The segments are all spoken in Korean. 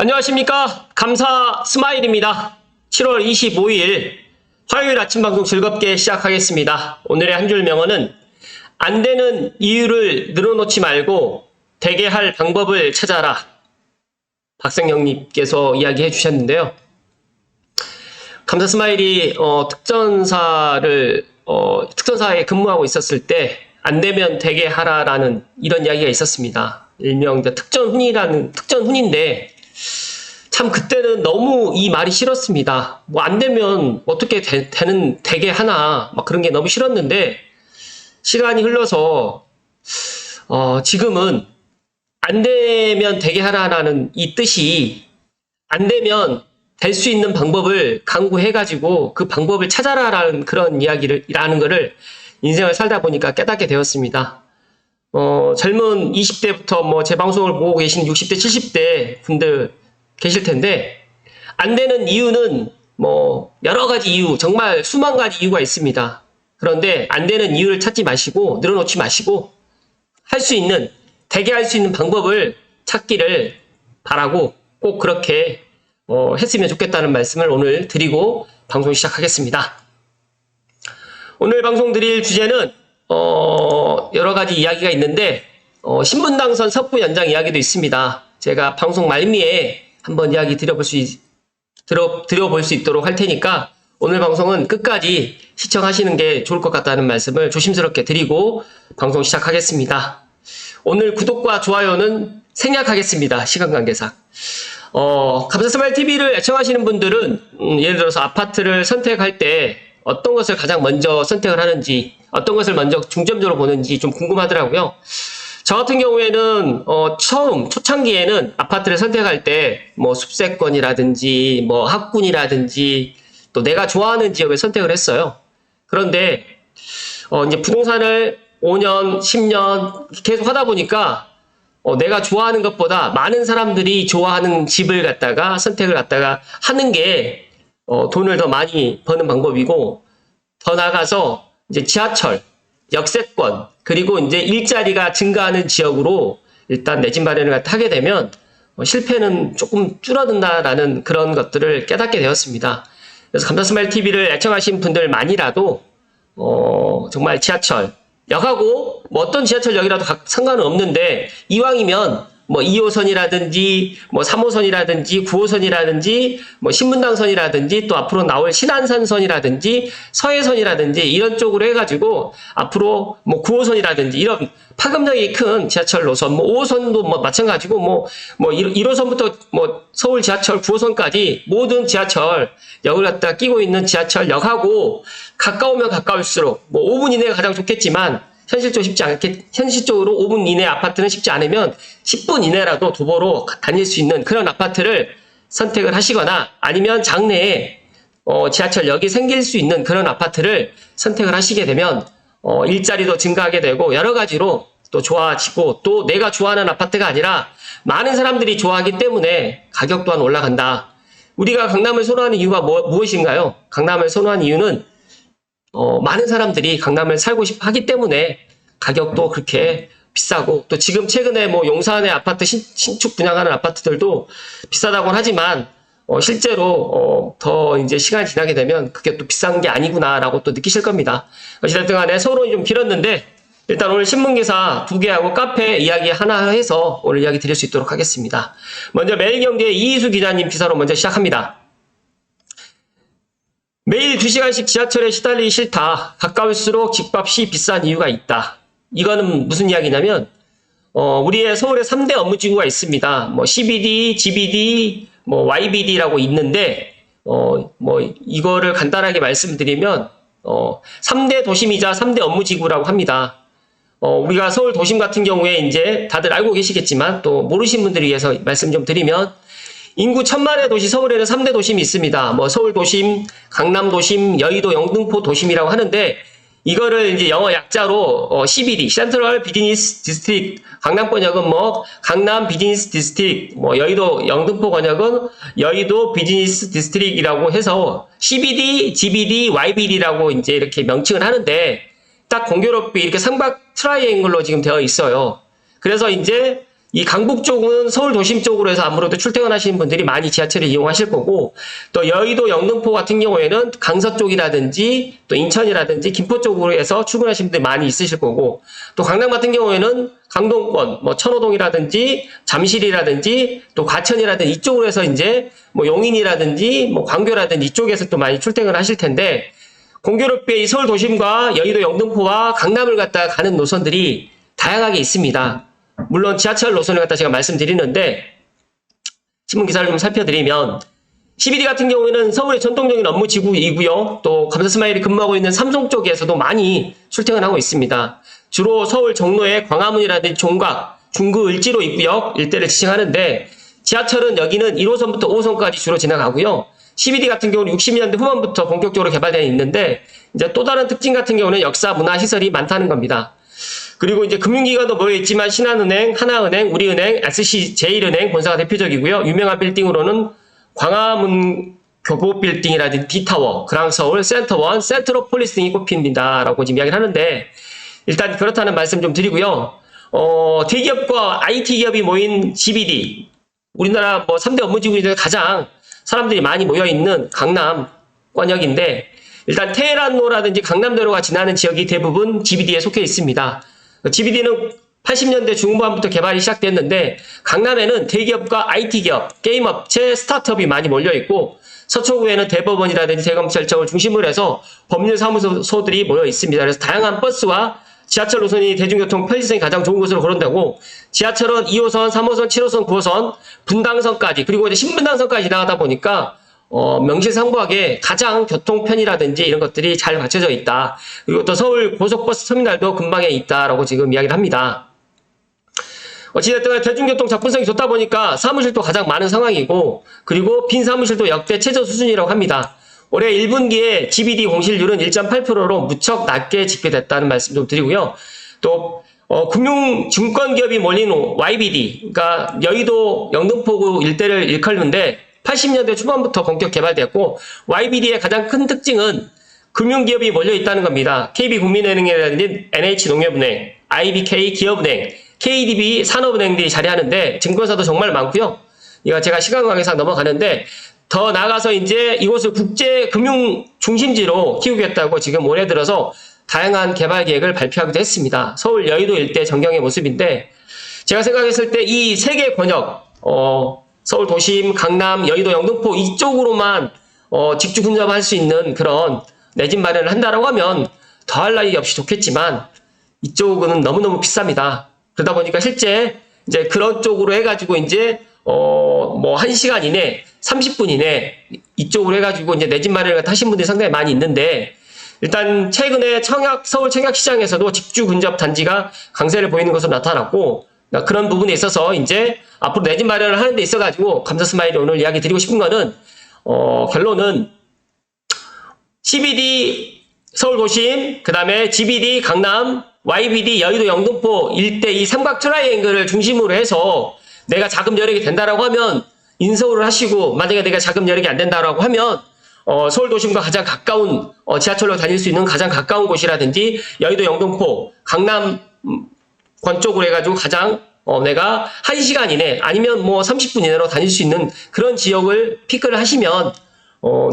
안녕하십니까. 감사 스마일입니다. 7월 25일 화요일 아침 방송 즐겁게 시작하겠습니다. 오늘의 한 줄 명언은 안 되는 이유를 늘어놓지 말고 되게 할 방법을 찾아라. 박생영님께서 이야기해 주셨는데요. 감사 스마일이 특전사에 근무하고 있었을 때 안 되면 되게 하라라는 이런 이야기가 있었습니다. 일명 특전훈인데 참 그때는 너무 이 말이 싫었습니다. 뭐 안 되면 어떻게 되게 하나 막 그런 게 너무 싫었는데 시간이 흘러서 지금은 안 되면 되게 하라라는 이 뜻이 안 되면 될 수 있는 방법을 강구해가지고 그 방법을 찾아라라는 그런 이야기라는 거를 인생을 살다 보니까 깨닫게 되었습니다. 젊은 20대부터 제 방송을 보고 계신 60대, 70대 분들 계실 텐데, 안 되는 이유는 여러 가지 이유, 정말 수만 가지 이유가 있습니다. 그런데 안 되는 이유를 찾지 마시고, 늘어놓지 마시고, 되게 할 수 있는 방법을 찾기를 바라고 꼭 그렇게 했으면 좋겠다는 말씀을 오늘 드리고 방송 시작하겠습니다. 오늘 방송 드릴 주제는 여러 가지 이야기가 있는데 신분당선 석부 연장 이야기도 있습니다. 제가 방송 말미에 한번 이야기 드려볼 수 있도록 할 테니까 오늘 방송은 끝까지 시청하시는 게 좋을 것 같다는 말씀을 조심스럽게 드리고 방송 시작하겠습니다. 오늘 구독과 좋아요는 생략하겠습니다. 시간 관계상. 감사스마일TV를 애청하시는 분들은 예를 들어서 아파트를 선택할 때 어떤 것을 가장 먼저 선택을 하는지, 어떤 것을 먼저 중점적으로 보는지 좀 궁금하더라고요. 저 같은 경우에는 초창기에는 아파트를 선택할 때 숲세권이라든지 학군이라든지 또 내가 좋아하는 지역을 선택을 했어요. 그런데 이제 부동산을 5년, 10년 계속 하다 보니까 내가 좋아하는 것보다 많은 사람들이 좋아하는 집을 선택을 하는 게 돈을 더 많이 버는 방법이고, 더 나아가서 이제 지하철, 역세권, 그리고 이제 일자리가 증가하는 지역으로 일단 내 집 마련을 하게 되면 실패는 조금 줄어든다라는 그런 것들을 깨닫게 되었습니다. 그래서 감사스마일TV를 애청하신 분들만이라도 정말 지하철, 역하고 어떤 지하철역이라도 상관은 없는데 이왕이면 2호선이라든지 3호선이라든지 9호선이라든지 신분당선이라든지 또 앞으로 나올 신안산선이라든지 서해선이라든지 이런 쪽으로 해가지고 앞으로 9호선이라든지 이런 파급력이 큰 지하철 노선, 5호선도 마찬가지고 1호선부터 서울 지하철 9호선까지 모든 지하철역을 끼고 있는 지하철역하고 가까우면 가까울수록 5분 이내가 가장 좋겠지만 현실적으로 5분 이내 아파트는 쉽지 않으면 10분 이내라도 도보로 다닐 수 있는 그런 아파트를 선택을 하시거나 아니면 장래에 지하철역이 생길 수 있는 그런 아파트를 선택을 하시게 되면 일자리도 증가하게 되고 여러 가지로 또 좋아지고, 또 내가 좋아하는 아파트가 아니라 많은 사람들이 좋아하기 때문에 가격 또한 올라간다. 우리가 강남을 선호하는 이유가 무엇인가요? 강남을 선호하는 이유는 많은 사람들이 강남을 살고 싶어 하기 때문에 가격도 그렇게 비싸고, 또 지금 최근에 용산의 아파트 신축 분양하는 아파트들도 비싸다고는 하지만 실제로 더 이제 시간이 지나게 되면 그게 또 비싼 게 아니구나라고 또 느끼실 겁니다. 어찌됐든 간에 서론이 좀 길었는데 일단 오늘 신문기사 2개하고 카페 이야기 하나 해서 오늘 이야기 드릴 수 있도록 하겠습니다. 먼저 매일경제 이희수 기자님 기사로 먼저 시작합니다. 매일 2시간씩 지하철에 시달리기 싫다. 가까울수록 집값이 비싼 이유가 있다. 이거는 무슨 이야기냐면 우리의 서울에 3대 업무지구가 있습니다. CBD, GBD, YBD라고 있는데 이거를 간단하게 말씀드리면 3대 도심이자 3대 업무지구라고 합니다. 우리가 서울 도심 같은 경우에 이제 다들 알고 계시겠지만 또 모르신 분들을 위해서 말씀 좀 드리면 인구 1000만의 도시 서울에는 3대 도심이 있습니다. 서울 도심, 강남 도심, 여의도, 영등포 도심이라고 하는데 이거를 이제 영어 약자로 CBD, Central Business District, 강남 번역은 강남 비즈니스 디스트릭, 여의도, 영등포 번역은 여의도 비즈니스 디스트릭이라고 해서 CBD, GBD, YBD라고 이제 이렇게 명칭을 하는데 딱 공교롭게 이렇게 삼각 트라이앵글로 지금 되어 있어요. 그래서 이제 이 강북 쪽은 서울 도심 쪽으로 해서 아무래도 출퇴근하시는 분들이 많이 지하철을 이용하실 거고, 또 여의도 영등포 같은 경우에는 강서 쪽이라든지 또 인천이라든지 김포 쪽으로 해서 출근하시는 분들이 많이 있으실 거고, 또 강남 같은 경우에는 강동권, 뭐 천호동이라든지 잠실이라든지 또 과천이라든지 이쪽으로 해서 이제 뭐 용인이라든지 뭐 광교라든지 이쪽에서 또 많이 출퇴근을 하실 텐데, 공교롭게 이 서울 도심과 여의도 영등포와 강남을 갖다 가는 노선들이 다양하게 있습니다. 물론 지하철 노선을 갖다 제가 말씀드리는데, 신문 기사를 좀 살펴드리면 CBD 같은 경우에는 서울의 전통적인 업무 지구이고요. 또 감사스마일이 근무하고 있는 삼성 쪽에서도 많이 출퇴근하고 있습니다. 주로 서울 종로의 광화문이라든지 종각, 중구 을지로 입구역 일대를 지칭하는데, 지하철은 여기는 1호선부터 5호선까지 주로 지나가고요. CBD 같은 경우는 60년대 후반부터 본격적으로 개발되어 있는데, 이제 또 다른 특징 같은 경우는 역사, 문화, 시설이 많다는 겁니다. 그리고 이제 금융기관도 모여있지만 신한은행, 하나은행, 우리은행, SC제일은행 본사가 대표적이고요. 유명한 빌딩으로는 광화문 교보빌딩이라든지 D타워, 그랑서울, 센터원, 센트로폴리스 등이 꼽힙니다라고 지금 이야기를 하는데, 일단 그렇다는 말씀 좀 드리고요. 대기업과 IT 기업이 모인 CBD, 우리나라 뭐 3대 업무지구 중에 가장 사람들이 많이 모여있는 강남권역인데, 일단 테헤란로라든지 강남대로가 지나는 지역이 대부분 GBD에 속해 있습니다. GBD는 80년대 중후반부터 개발이 시작됐는데, 강남에는 대기업과 IT기업, 게임업체, 스타트업이 많이 몰려있고, 서초구에는 대법원이라든지 대검찰청을 중심으로 해서 법률사무소들이 모여 있습니다. 그래서 다양한 버스와 지하철 노선이 대중교통 편의성이 가장 좋은 곳으로 거론되고, 지하철은 2호선, 3호선, 7호선, 9호선, 분당선까지, 그리고 이제 신분당선까지 지나가다 보니까 명실상부하게 가장 교통편이라든지 이런 것들이 잘 갖춰져 있다. 그리고 또 서울 고속버스 터미널도 근방에 있다라고 지금 이야기를 합니다. 어찌됐든 대중교통 접근성이 좋다 보니까 사무실도 가장 많은 상황이고, 그리고 빈 사무실도 역대 최저 수준이라고 합니다. 올해 1분기에 GBD 공실률은 1.8%로 무척 낮게 집계됐다는 말씀 좀 드리고요. 또 금융증권기업이 몰린 YBD, 그러니까 여의도 영등포구 일대를 일컬는데 80년대 초반부터 본격 개발됐고, YBD의 가장 큰 특징은 금융기업이 몰려 있다는 겁니다. KB국민은행이라든지 NH농협은행, IBK 기업은행, KDB 산업은행들이 자리하는데, 증권사도 정말 많고요. 이거 제가 시간 관계상 넘어가는데, 더 나아가서 이제 이곳을 국제 금융 중심지로 키우겠다고 지금 올해 들어서 다양한 개발 계획을 발표하기도 했습니다. 서울 여의도 일대 전경의 모습인데, 제가 생각했을 때 이 세 개 권역, 서울 도심, 강남, 여의도, 영등포 이쪽으로만 직주 근접할 수 있는 그런 내 집 마련을 한다라고 하면 더할 나위 없이 좋겠지만, 이쪽은 너무너무 비쌉니다. 그러다 보니까 실제 이제 그런 쪽으로 해가지고 이제 뭐 1시간 이내, 30분 이내 이쪽으로 해가지고 이제 내 집 마련을 하신 분들이 상당히 많이 있는데, 일단 최근에 서울 청약시장에서도 직주 근접 단지가 강세를 보이는 것으로 나타났고, 그런 부분에 있어서 이제 앞으로 내 집 마련을 하는 데 있어가지고 감사스마일이 오늘 이야기 드리고 싶은 거는, 결론은 CBD 서울 도심, 그 다음에 GBD 강남, YBD 여의도 영등포 일대 이 삼각 트라이앵글을 중심으로 해서 내가 자금 여력이 된다라고 하면 인서울을 하시고, 만약에 내가 자금 여력이 안 된다라고 하면 서울 도심과 가장 가까운 지하철로 다닐 수 있는 가장 가까운 곳이라든지 여의도 영등포 강남 권 쪽으로 해가지고 가장 내가 1시간 이내 아니면 뭐 30분 이내로 다닐 수 있는 그런 지역을 픽을 하시면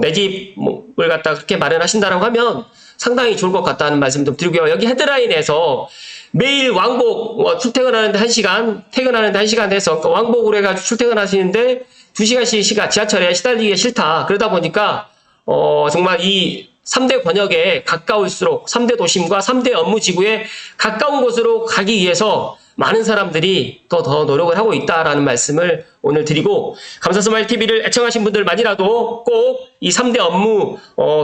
내 집을 갖다 그렇게 마련하신다라고 하면 상당히 좋을 것 같다는 말씀 좀 드리고요. 여기 헤드라인에서 매일 왕복 출퇴근하는데 1시간, 퇴근하는데 1시간 해서 왕복으로 해가지고 출퇴근하시는데 2시간씩 지하철에 시달리기가 싫다. 그러다 보니까 정말 이 3대 권역에 가까울수록 3대 도심과 3대 업무지구에 가까운 곳으로 가기 위해서 많은 사람들이 더 노력을 하고 있다라는 말씀을 오늘 드리고, 감사스마일TV를 애청하신 분들만이라도 꼭 이 3대 업무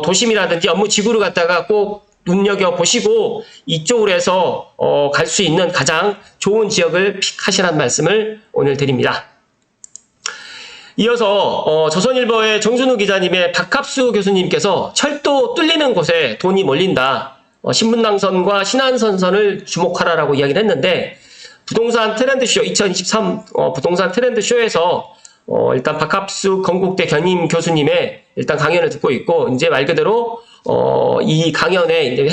도심이라든지 업무지구를 갖다가 꼭 눈여겨보시고 이쪽으로 해서 갈 수 있는 가장 좋은 지역을 픽하시라는 말씀을 오늘 드립니다. 이어서 조선일보의 정순우 기자님의 박합수 교수님께서 철도 뚫리는 곳에 돈이 몰린다, 신분당선과 신안선선을 주목하라라고 이야기를 했는데, 부동산 트렌드쇼 2023 부동산 트렌드쇼에서 일단 박합수 건국대 견임 교수님의 일단 강연을 듣고 있고, 이제 말 그대로 이 강연의 이제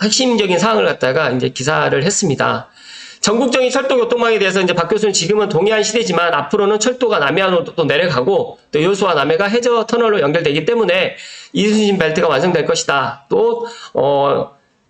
핵심적인 사항을 갖다가 이제 기사를 했습니다. 전국적인 철도 교통망에 대해서 이제 박 교수는 지금은 동해안 시대지만 앞으로는 철도가 남해안으로 또 내려가고 또 여수와 남해가 해저 터널로 연결되기 때문에 이순신 벨트가 완성될 것이다. 또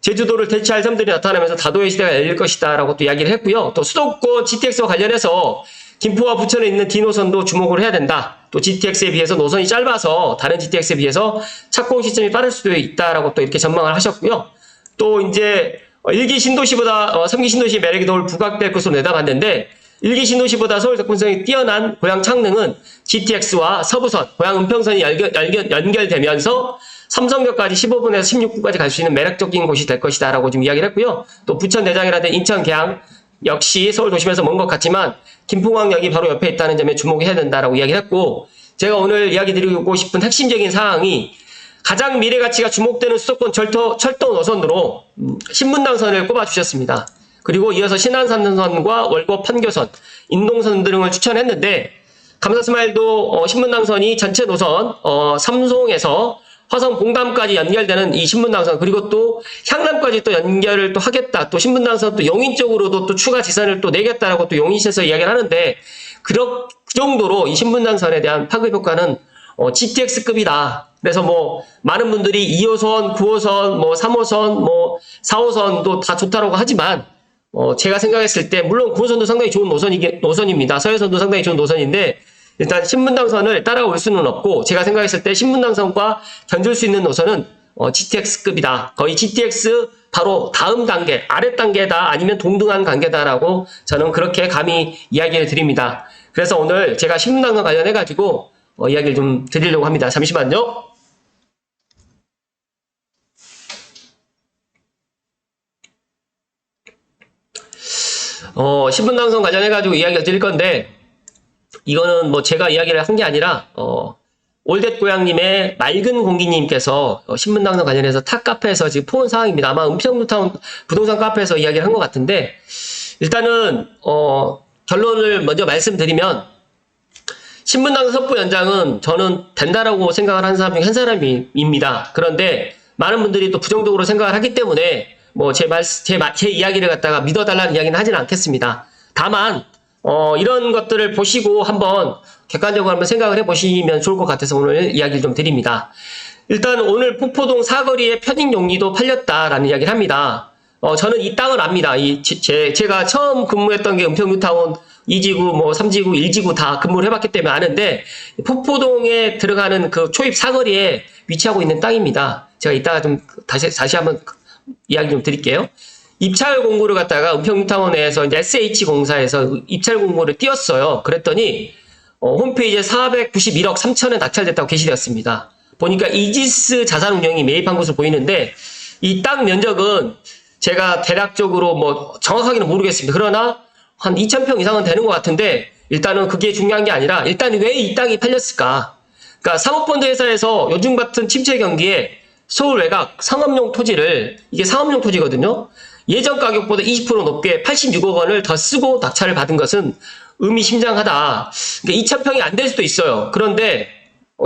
제주도를 대체할 섬들이 나타나면서 다도해 시대가 열릴 것이다 라고 또 이야기를 했고요. 또 수도권 GTX와 관련해서 김포와 부천에 있는 D노선도 주목을 해야 된다. 또 GTX에 비해서 노선이 짧아서 다른 GTX에 비해서 착공 시점이 빠를 수도 있다라고 또 이렇게 전망을 하셨고요. 또 이제 1기 신도시보다 3기 신도시의 매력이 더 부각될 것으로 내다봤는데 1기 신도시보다 서울 접근성이 뛰어난 고양 창릉은 GTX와 서부선, 고양 은평선이 연결되면서 삼성역까지 15분에서 16분까지 갈 수 있는 매력적인 곳이 될 것이다 라고 좀 이야기를 했고요. 또 부천 대장이라든지 인천 계양 역시 서울 도심에서 먼 것 같지만 김포공항역이 바로 옆에 있다는 점에 주목해야 된다라고 이야기를 했고, 제가 오늘 이야기 드리고 싶은 핵심적인 사항이 가장 미래가치가 주목되는 수도권 철도 노선으로 신분당선을 꼽아주셨습니다. 그리고 이어서 신안산선과 월곡 판교선, 인동선 등을 추천했는데 감사스마일도 신분당선이 전체 노선 삼송에서 화성 봉담까지 연결되는 이 신분당선, 그리고 또 향남까지 또 연결을 또 하겠다. 또 신분당선 또 용인 쪽으로도 또 추가 지선을 또 내겠다라고 또 용인시에서 이야기를 하는데 그 정도로 이 신분당선에 대한 파급 효과는 GTX급이다. 그래서 뭐 많은 분들이 2호선, 9호선, 뭐 3호선, 뭐 4호선도 다 좋다라고 하지만 제가 생각했을 때 물론 9호선도 상당히 좋은 노선입니다. 서해선도 상당히 좋은 노선인데 일단 신분당선을 따라올 수는 없고, 제가 생각했을 때 신분당선과 견줄 수 있는 노선은 GTX급이다. 거의 GTX 바로 다음 단계, 아래 단계다, 아니면 동등한 관계다라고 저는 그렇게 감히 이야기를 드립니다. 그래서 오늘 제가 신분당선 관련해가지고 이야기를 좀 드리려고 합니다. 잠시만요. 신분당선 관련해가지고 이야기를 드릴 건데, 이거는 뭐 제가 이야기를 한 게 아니라 올댓 고양님의 맑은 공기님께서 신분당선 관련해서 타 카페에서 지금 포온 사항입니다. 아마 은평뉴타운 부동산 카페에서 이야기를 한 것 같은데, 일단은 결론을 먼저 말씀드리면 신분당선 섭부 연장은 저는 된다라고 생각을 하는 사람 중에 한 사람입니다. 그런데 많은 분들이 또 부정적으로 생각을 하기 때문에 뭐 제 이야기를 갖다가 믿어달라는 이야기는 하지는 않겠습니다. 다만 이런 것들을 보시고 한번 객관적으로 한번 생각을 해보시면 좋을 것 같아서 오늘 이야기를 좀 드립니다. 일단 오늘 폭포동 사거리의 편익 용리도 팔렸다라는 이야기를 합니다. 저는 이 땅을 압니다. 제가 처음 근무했던 게 은평뉴타운 2지구, 뭐 3지구, 1지구 다 근무를 해봤기 때문에 아는데, 폭포동에 들어가는 그 초입 사거리에 위치하고 있는 땅입니다. 제가 이따가 좀 다시 한번 이야기 좀 드릴게요. 입찰 공고를 갖다가 은평뉴타운 내에서 이제 SH공사에서 입찰 공고를 띄웠어요. 그랬더니 홈페이지에 491억 3천에 낙찰됐다고 게시되었습니다. 보니까 이지스 자산운용이 매입한 것으로 보이는데, 이 땅 면적은 제가 대략적으로 뭐 정확하게는 모르겠습니다. 그러나 한 2,000평 이상은 되는 것 같은데, 일단은 그게 중요한 게 아니라 일단 왜 이 땅이 팔렸을까? 그러니까 사모펀드 회사에서 요즘 같은 침체 경기에 서울 외곽 상업용 토지를, 이게 상업용 토지거든요. 예전 가격보다 20% 높게 86억 원을 더 쓰고 낙찰을 받은 것은 의미심장하다. 그러니까 2,000평이 안 될 수도 있어요. 그런데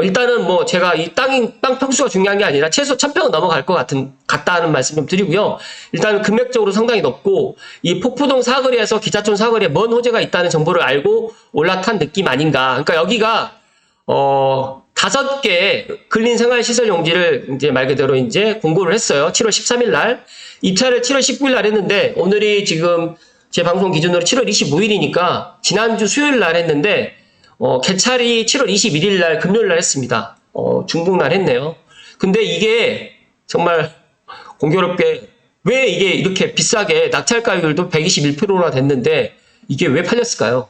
일단은 뭐 제가 이 땅 평수가 중요한 게 아니라 최소 1,000평은 넘어갈 것 같다는 말씀 좀 드리고요. 일단 금액적으로 상당히 높고, 이 폭포동 사거리에서 기차촌 사거리에 먼 호재가 있다는 정보를 알고 올라탄 느낌 아닌가. 그러니까 여기가 5개 근린생활시설 용지를 이제 말 그대로 이제 공고를 했어요. 7월 13일 날. 입찰을 7월 19일 날 했는데, 오늘이 지금 제 방송 기준으로 7월 25일이니까 지난주 수요일 날 했는데, 개찰이 7월 21일 날 금요일 날 했습니다. 중복 날 했네요. 근데 이게 정말 공교롭게 왜 이게 이렇게 비싸게 낙찰 가율도 121%나 됐는데 이게 왜 팔렸을까요?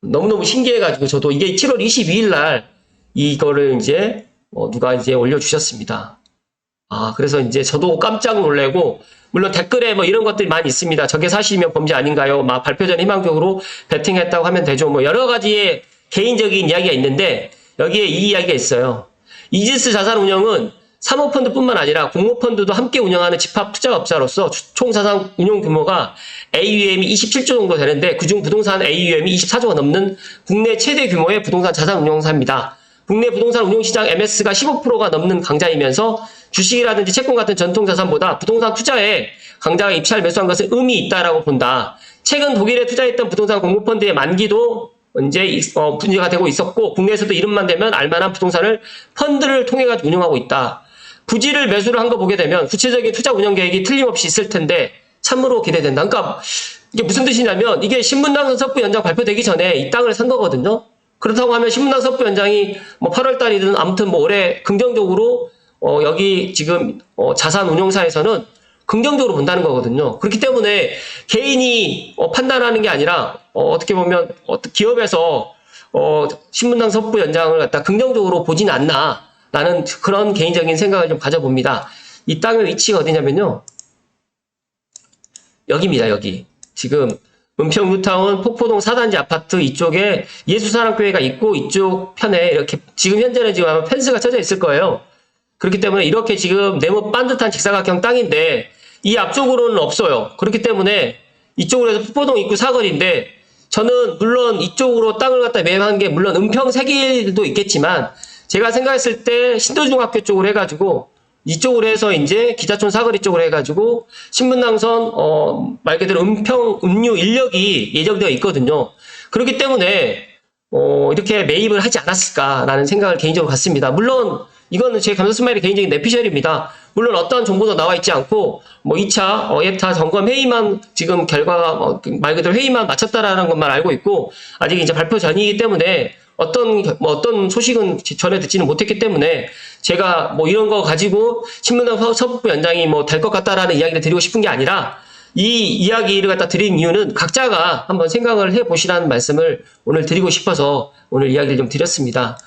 너무너무 신기해가지고 저도 이게 7월 22일 날 이거를 이제 누가 이제 올려주셨습니다. 그래서 이제 저도 깜짝 놀래고, 물론 댓글에 뭐 이런 것들이 많이 있습니다. 저게 사실이면 범죄 아닌가요? 막 발표 전에 희망적으로 베팅했다고 하면 되죠. 뭐 여러 가지의 개인적인 이야기가 있는데 여기에 이 이야기가 있어요. 이지스 자산운용은 사모펀드뿐만 아니라 공모펀드도 함께 운영하는 집합투자업자로서 총 자산 운용 규모가 AUM이 27조 정도 되는데, 그중 부동산 AUM이 24조가 넘는 국내 최대 규모의 부동산 자산 운용사입니다. 국내 부동산 운용시장 MS가 15%가 넘는 강자이면서 주식이라든지 채권 같은 전통자산보다 부동산 투자에 강자가 입찰 매수한 것은 의미 있다라고 본다. 최근 독일에 투자했던 부동산 공모펀드의 만기도 이제 분위기가 되고 있었고 국내에서도 이름만 되면 알만한 부동산을 펀드를 통해 가지고 운영하고 있다. 부지를 매수를 한 거 보게 되면 구체적인 투자 운영 계획이 틀림없이 있을 텐데 참으로 기대된다. 그러니까 이게 무슨 뜻이냐면 이게 신문당 섭부 연장 발표되기 전에 이 땅을 산 거거든요. 그렇다고 하면 신문당 섭부 연장이 뭐 8월 달이든 아무튼 뭐 올해 긍정적으로 여기 지금 자산 운용사에서는 긍정적으로 본다는 거거든요. 그렇기 때문에 개인이 판단하는 게 아니라 어떻게 보면 기업에서 신문당 섭부 연장을 갖다 긍정적으로 보진 않나 라는 그런 개인적인 생각을 좀 가져봅니다. 이 땅의 위치가 어디냐면요. 여기입니다. 여기. 지금 은평 뉴타운 폭포동 4단지 아파트 이쪽에 예수사랑교회가 있고 이쪽 편에 이렇게 지금 현재는 지금 아마 펜스가 쳐져 있을 거예요. 그렇기 때문에 이렇게 지금 네모 반듯한 직사각형 땅인데 이 앞쪽으로는 없어요. 그렇기 때문에 이쪽으로 해서 폭포동 입구 사거리인데 저는 물론 이쪽으로 땅을 갖다 매입한 게 물론 은평 세길도 있겠지만 제가 생각했을 때 신도중학교 쪽으로 해가지고 이쪽으로 해서 이제 기자촌 사거리 쪽으로 해가지고 신문당선 말 그대로 은평 음유 인력이 예정되어 있거든요. 그렇기 때문에 이렇게 매입을 하지 않았을까라는 생각을 개인적으로 갖습니다. 물론 이거는 제 감사스마일의 개인적인 내피셜입니다. 물론 어떠한 정보도 나와 있지 않고 뭐 2차 예타 점검 회의만 지금 결과가 말 그대로 회의만 마쳤다라는 것만 알고 있고 아직 이제 발표 전이기 때문에 어떤 소식은 전해 듣지는 못했기 때문에 제가 뭐 이런 거 가지고 신문당 섭부 연장이 뭐 될 것 같다라는 이야기를 드리고 싶은 게 아니라 이 이야기를 갖다 드린 이유는 각자가 한번 생각을 해 보시라는 말씀을 오늘 드리고 싶어서 오늘 이야기를 좀 드렸습니다.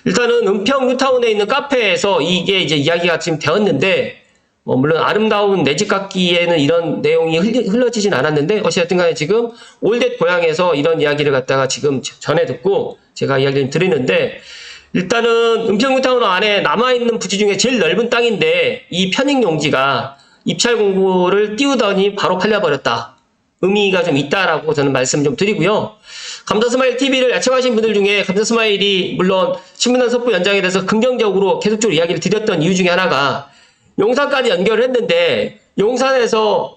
일단은 은평 뉴타운에 있는 카페에서 이게 이제 이야기가 지금 되었는데 물론 아름다운 내 집 갖기에는 이런 내용이 흘러지진 않았는데 어찌됐든 간에 지금 올댓 고향에서 이런 이야기를 갖다가 지금 전해 듣고 제가 이야기를 드리는데 일단은 은평 뉴타운 안에 남아있는 부지 중에 제일 넓은 땅인데 이 편익 용지가 입찰 공고를 띄우더니 바로 팔려버렸다. 의미가 좀 있다라고 저는 말씀 좀 드리고요. 감사스마일 TV를 애청하신 분들 중에 감사스마일이 물론 신문당 섭부 연장에 대해서 긍정적으로 계속적으로 이야기를 드렸던 이유 중에 하나가 용산까지 연결을 했는데 용산에서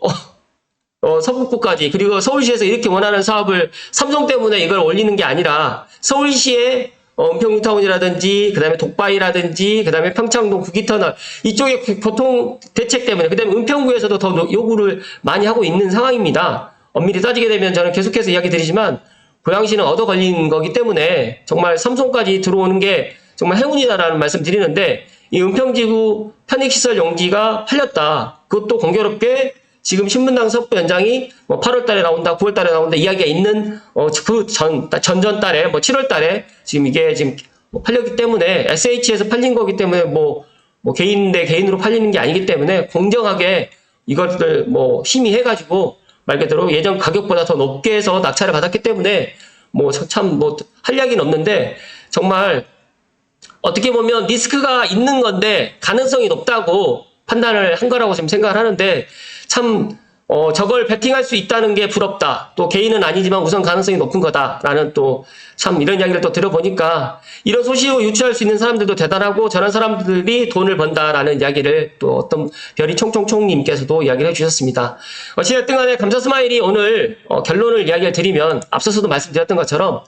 서북구까지 그리고 서울시에서 이렇게 원하는 사업을 삼성 때문에 이걸 올리는 게 아니라 서울시의 은평 뉴타운이라든지 그다음에 독바이라든지 그다음에 평창동 구기터널 이쪽의 교통 대책 때문에 그다음에 은평구에서도 더 요구를 많이 하고 있는 상황입니다. 엄밀히 따지게 되면 저는 계속해서 이야기 드리지만 고양시는 얻어 걸린 거기 때문에 정말 삼성까지 들어오는 게 정말 행운이다라는 말씀 드리는데 이 은평지구 편익시설 용지가 팔렸다. 그것도 공교롭게 지금 신문당 섭부 연장이 뭐 8월 달에 나온다, 9월 달에 나온다 이야기가 있는 그 전전 달에 뭐 7월 달에 지금 이게 지금 팔렸기 때문에 SH에서 팔린 거기 때문에 뭐 개인 대 개인으로 팔리는 게 아니기 때문에 공정하게 이것들 뭐 심의해 가지고 말 그대로 예전 가격보다 더 높게 해서 낙찰을 받았기 때문에 뭐 참 뭐 할 이야기는 없는데 정말 어떻게 보면 리스크가 있는 건데 가능성이 높다고 판단을 한 거라고 지금 생각을 하는데 참 저걸 베팅할 수 있다는 게 부럽다. 또 개인은 아니지만 우선 가능성이 높은 거다라는 또 참 이런 이야기를 또 들어보니까 이런 소식을 유추할 수 있는 사람들도 대단하고 저런 사람들이 돈을 번다라는 이야기를 또 어떤 별이 총총총님께서도 이야기를 해주셨습니다. 어찌됐든 간에 감사스마일이 오늘 결론을 이야기를 드리면 앞서서도 말씀드렸던 것처럼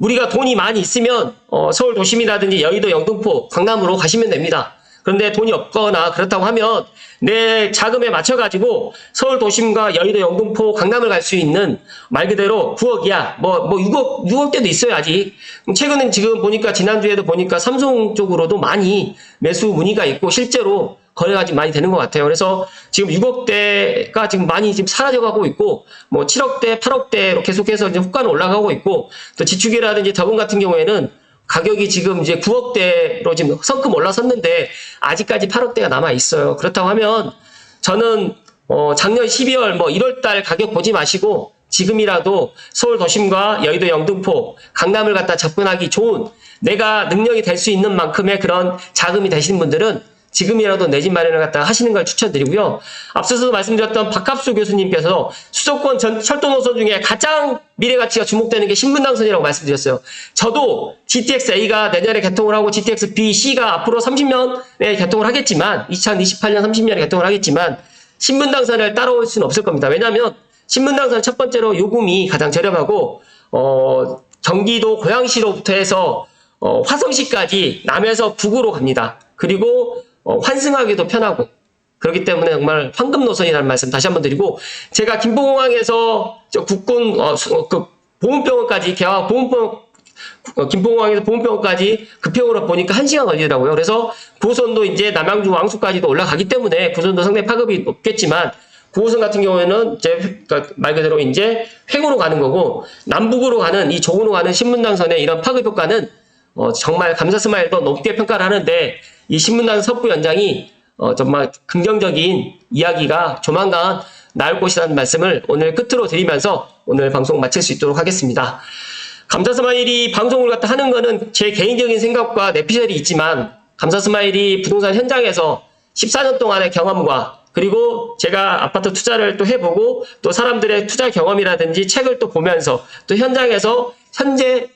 우리가 돈이 많이 있으면 서울 도심이라든지 여의도 영등포 강남으로 가시면 됩니다. 그런데 돈이 없거나 그렇다고 하면 내 자금에 맞춰가지고 서울 도심과 여의도 영등포 강남을 갈 수 있는 말 그대로 9억이야. 뭐 6억대도 있어요 아직. 최근엔 지금 보니까 지난주에도 보니까 삼성 쪽으로도 많이 매수 문의가 있고 실제로 거래가 좀 많이 되는 것 같아요. 그래서 지금 6억대가 지금 많이 지금 사라져가고 있고, 뭐 7억대, 8억대로 계속해서 이제 호가는 올라가고 있고, 또 지축이라든지 더분 같은 경우에는 가격이 지금 이제 9억대로 지금 성큼 올라섰는데, 아직까지 8억대가 남아 있어요. 그렇다고 하면, 저는, 작년 12월, 뭐 1월달 가격 보지 마시고, 지금이라도 서울 도심과 여의도 영등포, 강남을 갖다 접근하기 좋은, 내가 능력이 될 수 있는 만큼의 그런 자금이 되시는 분들은 지금이라도 내 집 마련을 갖다가 하시는 걸 추천드리고요. 앞서서도 말씀드렸던 박갑수 교수님께서 수도권 철도 노선 중에 가장 미래 가치가 주목되는 게 신분당선이라고 말씀드렸어요. 저도 GTX-A가 내년에 개통을 하고 GTX-B, C가 앞으로 30년에 개통을 하겠지만 2028년 30년에 개통을 하겠지만 신분당선을 따라올 수는 없을 겁니다. 왜냐하면 신분당선 첫 번째로 요금이 가장 저렴하고 경기도 고양시로부터 해서 화성시까지 남에서 북으로 갑니다. 그리고 환승하기도 편하고 그렇기 때문에 정말 황금 노선이라는 말씀 다시 한번 드리고, 제가 김포공항에서 국군 보훈병원까지 김포공항에서 보훈병원까지 급행으로 보니까 1시간 걸리더라고요. 그래서 9호선도 이제 남양주 왕수까지도 올라가기 때문에 9호선도 상당히 파급이 높겠지만 9호선 같은 경우에는 말 그대로 이제 횡으로 가는 거고, 남북으로 가는 이 조으로 가는 신분당선의 이런 파급 효과는 정말 감사 스마일도 높게 평가를 하는데, 이 신분당 서부 연장이 정말 긍정적인 이야기가 조만간 나올 것이라는 말씀을 오늘 끝으로 드리면서 오늘 방송 마칠 수 있도록 하겠습니다. 감사 스마일이 방송을 갖다 하는 거는 제 개인적인 생각과 내피셜이 있지만, 감사 스마일이 부동산 현장에서 14년 동안의 경험과 그리고 제가 아파트 투자를 또 해보고 또 사람들의 투자 경험이라든지 책을 또 보면서 또 현장에서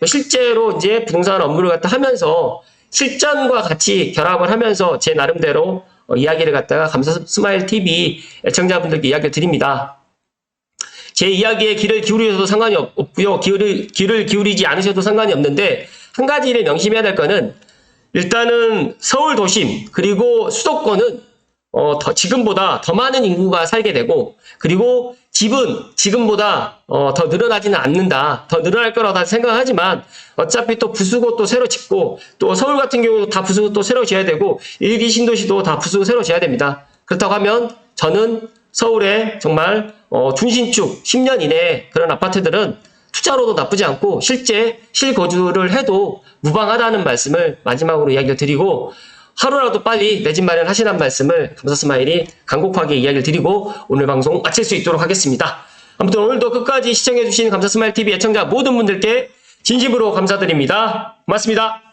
실제로 이제 부동산 업무를 갖다 하면서 실전과 같이 결합을 하면서 제 나름대로 이야기를 갖다가 감사 스마일 TV 애청자분들께 이야기를 드립니다. 제 이야기에 귀를 기울이셔도 상관이 없고요. 귀를 기울이지 않으셔도 상관이 없는데, 한 가지를 명심해야 될 거는, 일단은 서울 도심 그리고 수도권은 지금보다 더 많은 인구가 살게 되고, 그리고 집은 지금보다 더 늘어나지는 않는다. 더 늘어날 거라고 생각하지만 어차피 또 부수고 또 새로 짓고, 또 서울 같은 경우도 다 부수고 또 새로 지어야 되고, 일기 신도시도 다 부수고 새로 지어야 됩니다. 그렇다고 하면 저는 서울에 정말 중신축 10년 이내 그런 아파트들은 투자로도 나쁘지 않고 실제 실거주를 해도 무방하다는 말씀을 마지막으로 이야기를 드리고, 하루라도 빨리 내 집 마련하시라는 말씀을 감사 스마일이 간곡하게 이야기를 드리고 오늘 방송 마칠 수 있도록 하겠습니다. 아무튼 오늘도 끝까지 시청해주신 감사 스마일 TV 애청자 모든 분들께 진심으로 감사드립니다. 고맙습니다.